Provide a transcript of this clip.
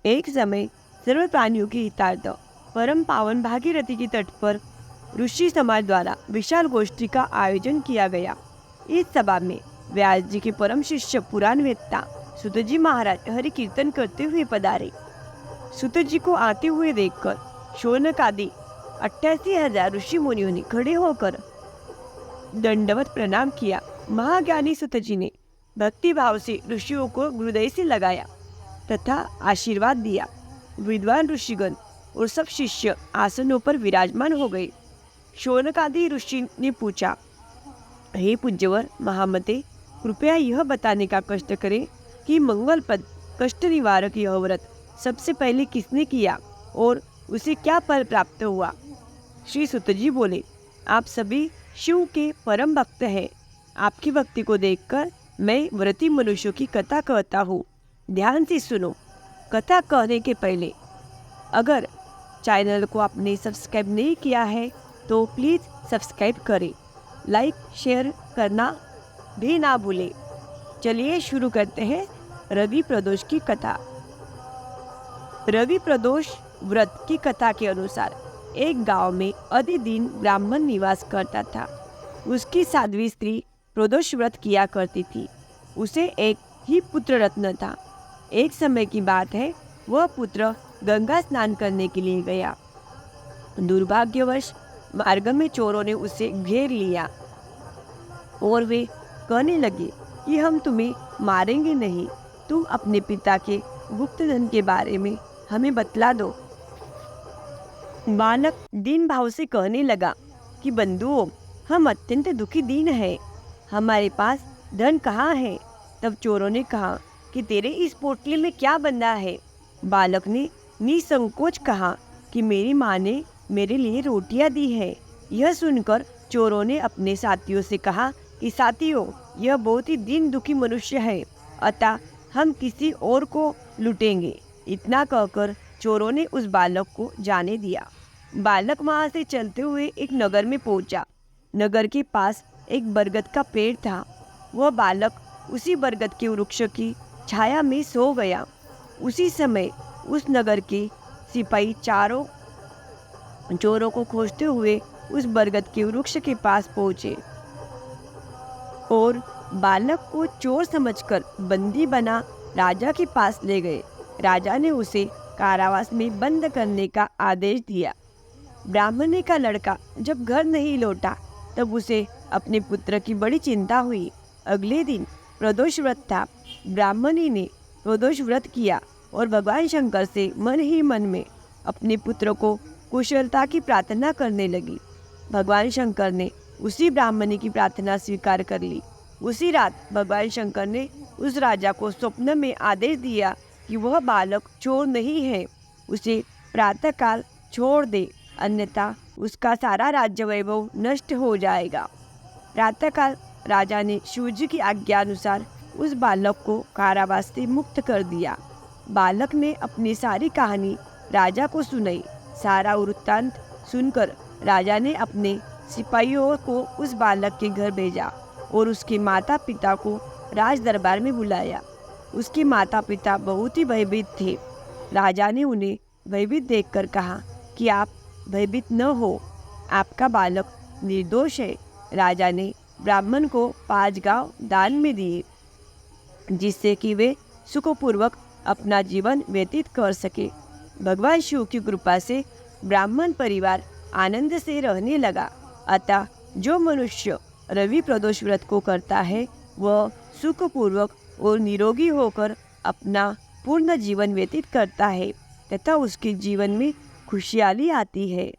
एक समय सर्व प्राणियों के हितार्थ परम पावन भागीरथी के तट पर ऋषि समाज द्वारा विशाल गोष्ठी का आयोजन किया गया। इस सभा में व्यास जी के परम शिष्य पुराण वेत्ता सूत जी महाराज हरि कीर्तन करते हुए पधारे। सूत जी को आते हुए देखकर शौनक आदि 88,000 ऋषि मुनियों ने खड़े होकर दंडवत प्रणाम किया। महाज्ञानी सूत जी ने भक्ति भाव से ऋषियों को हृदय से लगाया तथा आशीर्वाद दिया। विद्वान ऋषिगण और सब शिष्य आसनों पर विराजमान हो गए। शौनक आदि ऋषि ने पूछा, हे पूज्यवर महामते, कृपया यह बताने का कष्ट करें कि मंगलपद कष्ट निवारक यह व्रत सबसे पहले किसने किया और उसे क्या फल प्राप्त हुआ। श्री सूत जी बोले, आप सभी शिव के परम भक्त हैं। आपकी भक्ति को देखकर मैं व्रती मनुष्यों की कथा कहता हूँ। ध्यान से सुनो। कथा कहने के पहले अगर चैनल को आपने सब्सक्राइब नहीं किया है तो प्लीज़ सब्सक्राइब करें, लाइक शेयर करना भी ना भूलें। चलिए शुरू करते हैं रवि प्रदोष की कथा। रवि प्रदोष व्रत की कथा के अनुसार एक गांव में अधिदीन ब्राह्मण निवास करता था। उसकी साध्वी स्त्री प्रदोष व्रत किया करती थी। उसे एक ही पुत्र रत्न था। एक समय की बात है, वह पुत्र गंगा स्नान करने के लिए गया। दुर्भाग्यवश मार्ग में चोरों ने उसे घेर लिया और वे कहने लगे कि हम तुम्हें मारेंगे नहीं, तुम अपने पिता के गुप्त धन के बारे में हमें बतला दो। बालक दीन भाव से कहने लगा कि बंधुओं, हम अत्यंत दुखी दीन हैं, हमारे पास धन कहाँ है। तब चोरों ने कहा कि तेरे इस पोटली में क्या बंधा है। बालक ने निसंकोच कहा कि मेरी माँ ने मेरे लिए रोटियां दी है। यह सुनकर चोरों ने अपने साथियों से कहा कि साथियों, यह बहुत ही दीन दुखी मनुष्य है, अतः हम किसी और को लूटेंगे। इतना कहकर चोरों ने उस बालक को जाने दिया। बालक वहाँ से चलते हुए एक नगर में पहुंचा। नगर के पास एक बरगद का पेड़ था। वह बालक उसी बरगद के वृक्ष की छाया में सो गया। उसी समय उस नगर के सिपाही चोरों को खोजते हुए उस बरगद के वृक्ष के पास पहुंचे और बालक को चोर समझकर बंदी बना राजा के पास ले गए। राजा ने उसे कारावास में बंद करने का आदेश दिया। ब्राह्मणी का लड़का जब घर नहीं लौटा तब उसे अपने पुत्र की बड़ी चिंता हुई। अगले दिन प्रदोष व्रत था। ब्राह्मणी ने प्रदोष व्रत किया और भगवान शंकर से मन ही मन में अपने पुत्र को कुशलता की प्रार्थना करने लगी। भगवान शंकर ने उसी ब्राह्मणी की प्रार्थना स्वीकार कर ली। उसी रात भगवान शंकर ने उस राजा को स्वप्न में आदेश दिया कि वह बालक चोर नहीं है, उसे प्रातःकाल छोड़ दे, अन्यथा उसका सारा राज्य वैभव नष्ट हो जाएगा। प्रातःकाल राजा ने शिवजी की आज्ञा अनुसार उस बालक को कारावास से मुक्त कर दिया। बालक ने अपनी सारी कहानी राजा को सुनाई। सारा वृत्तांत सुनकर राजा ने अपने सिपाहियों को उस बालक के घर भेजा और उसके माता पिता को राज दरबार में बुलाया। उसके माता पिता बहुत ही भयभीत थे। राजा ने उन्हें भयभीत देखकर कहा कि आप भयभीत न हो, आपका बालक निर्दोष है। राजा ने ब्राह्मण को 5 गांव दान में दिए जिससे कि वे सुखपूर्वक अपना जीवन व्यतीत कर सके। भगवान शिव की कृपा से ब्राह्मण परिवार आनंद से रहने लगा। अतः जो मनुष्य रवि प्रदोष व्रत को करता है वह सुखपूर्वक और निरोगी होकर अपना पूर्ण जीवन व्यतीत करता है तथा उसके जीवन में खुशहाली आती है।